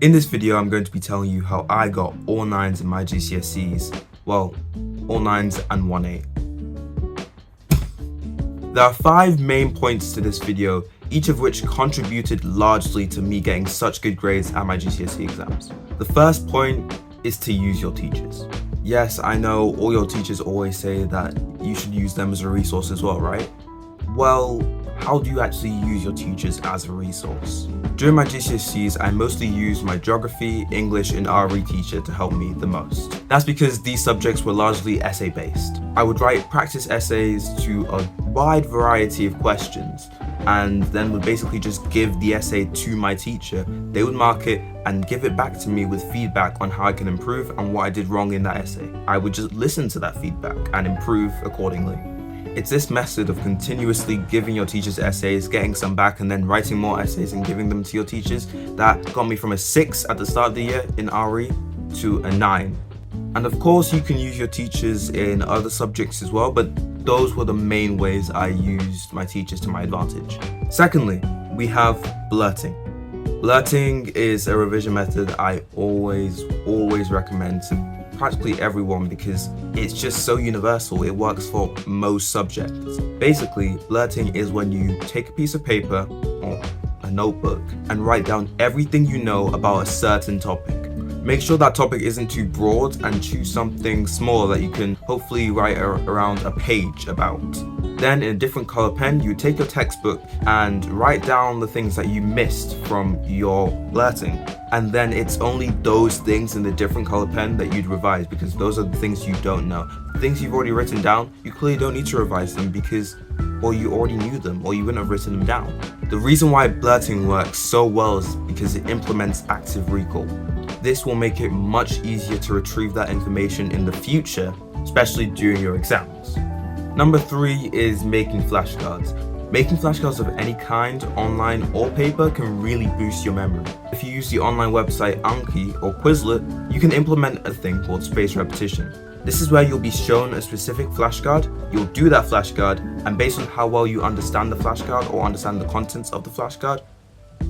In this video, I'm going to be telling you how I got all 9s in my GCSEs. Well, all 9s and 1 8. There are 5 main points to this video, each of which contributed largely to me getting such good grades at my GCSE exams. The first point is to use your teachers. Yes, I know all your teachers always say that you should use them as a resource as well, right? Well, how do you actually use your teachers as a resource? During my GCSEs, I mostly used my geography, English, and RE teacher to help me the most. That's because these subjects were largely essay-based. I would write practice essays to a wide variety of questions, and then would basically just give the essay to my teacher. They would mark it and give it back to me with feedback on how I can improve and what I did wrong in that essay. I would just listen to that feedback and improve accordingly. It's this method of continuously giving your teachers essays, getting some back, and then writing more essays and giving them to your teachers that got me from a 6 at the start of the year in RE to a 9. And of course, you can use your teachers in other subjects as well, but those were the main ways I used my teachers to my advantage. Secondly, we have blurting. Blurting is a revision method I always recommend to practically everyone because it's just so universal. It works for most subjects. Basically, blurting is when you take a piece of paper or a notebook and write down everything you know about a certain topic. Make sure that topic isn't too broad and choose something small that you can hopefully write around a page about. Then in a different color pen, you take your textbook and write down the things that you missed from your blurting. And then it's only those things in the different color pen that you'd revise because those are the things you don't know. The things you've already written down, you clearly don't need to revise them because, well, you already knew them or you wouldn't have written them down. The reason why blurting works so well is because it implements active recall. This will make it much easier to retrieve that information in the future, especially during your exams. Number 3 is making flashcards. Making flashcards of any kind, online or paper, can really boost your memory. If you use the online website Anki or Quizlet, you can implement a thing called spaced repetition. This is where you'll be shown a specific flashcard, you'll do that flashcard, and based on how well you understand the flashcard or understand the contents of the flashcard,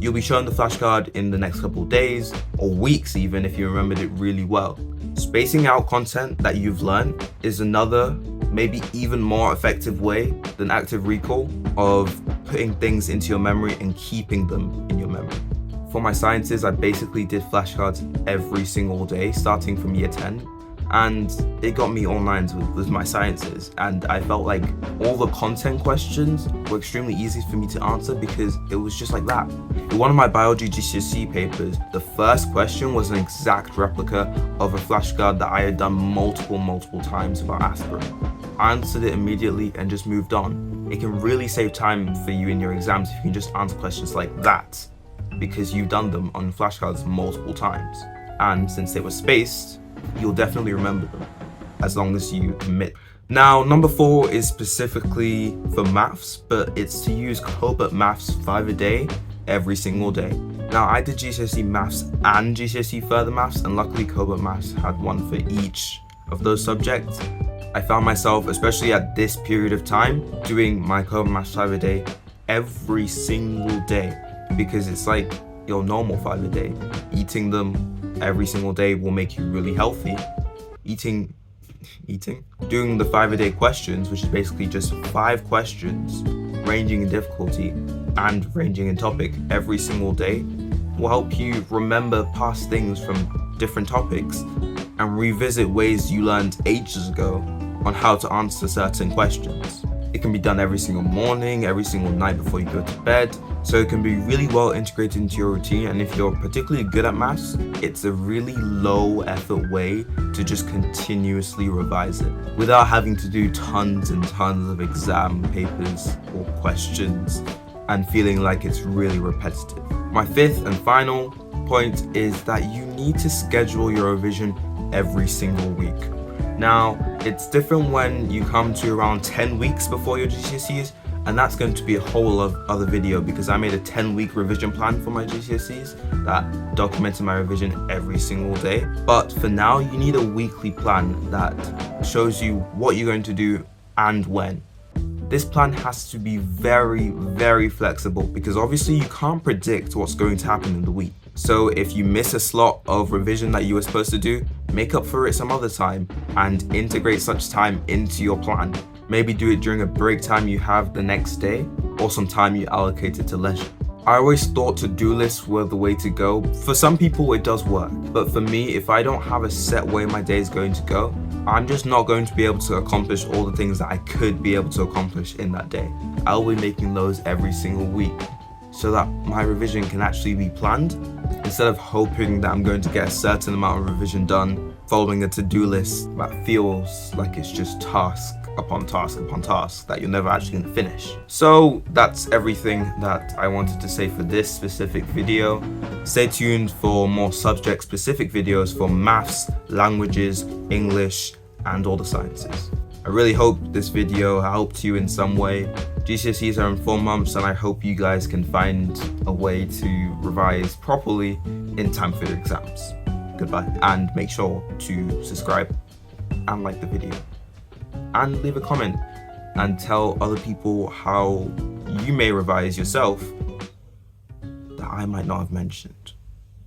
you'll be shown the flashcard in the next couple of days or weeks even if you remembered it really well. Spacing out content that you've learned is another, maybe even more effective way than active recall of putting things into your memory and keeping them in your memory. For my sciences, I basically did flashcards every single day starting from year 10. And it got me all 9s with my sciences, and I felt like all the content questions were extremely easy for me to answer because it was just like that. In one of my biology GCSE papers, the first question was an exact replica of a flashcard that I had done multiple times about aspirin. I answered it immediately and just moved on. It can really save time for you in your exams if you can just answer questions like that because you've done them on flashcards multiple times. And since they were spaced, you'll definitely remember them as long as you commit. Now, number 4 is specifically for maths, but it's to use Cobalt Maths 5 a day every single day. Now, I did GCSE maths and GCSE further maths, and luckily Cobalt Maths had one for each of those subjects. I found myself, especially at this period of time, doing my Cobalt Maths 5 a day every single day because it's like your normal 5 a day. Eating them every single day will make you really healthy. Doing the 5 a day questions, which is basically just 5 questions ranging in difficulty and ranging in topic every single day, will help you remember past things from different topics and revisit ways you learned ages ago on how to answer certain questions. It can be done every single morning, every single night before you go to bed, so it can be really well integrated into your routine. And if you're particularly good at maths, it's a really low effort way to just continuously revise it without having to do tons and tons of exam papers or questions and feeling like it's really repetitive. My 5th and final point is that you need to schedule your revision every single week. Now, it's different when you come to around 10 weeks before your GCSEs, and that's going to be a whole other video because I made a 10-week revision plan for my GCSEs that documented my revision every single day. But for now, you need a weekly plan that shows you what you're going to do and when. This plan has to be very flexible because obviously you can't predict what's going to happen in the week. So if you miss a slot of revision that you were supposed to do, make up for it some other time and integrate such time into your plan. Maybe do it during a break time you have the next day or some time you allocated to leisure. I always thought to-do lists were the way to go. For some people it does work, but for me, if I don't have a set way my day is going to go, I'm just not going to be able to accomplish all the things that I could be able to accomplish in that day. I'll be making those every single week so that my revision can actually be planned instead of hoping that I'm going to get a certain amount of revision done following a to-do list that feels like it's just task upon task upon task that you're never actually going to finish. So that's everything that I wanted to say for this specific video. Stay tuned for more subject specific videos for maths, languages, English, and all the sciences. I really hope this video helped you in some way. GCSEs are in 4 months and I hope you guys can find a way to revise properly in time for your exams. Goodbye, and make sure to subscribe and like the video and leave a comment and tell other people how you may revise yourself that I might not have mentioned.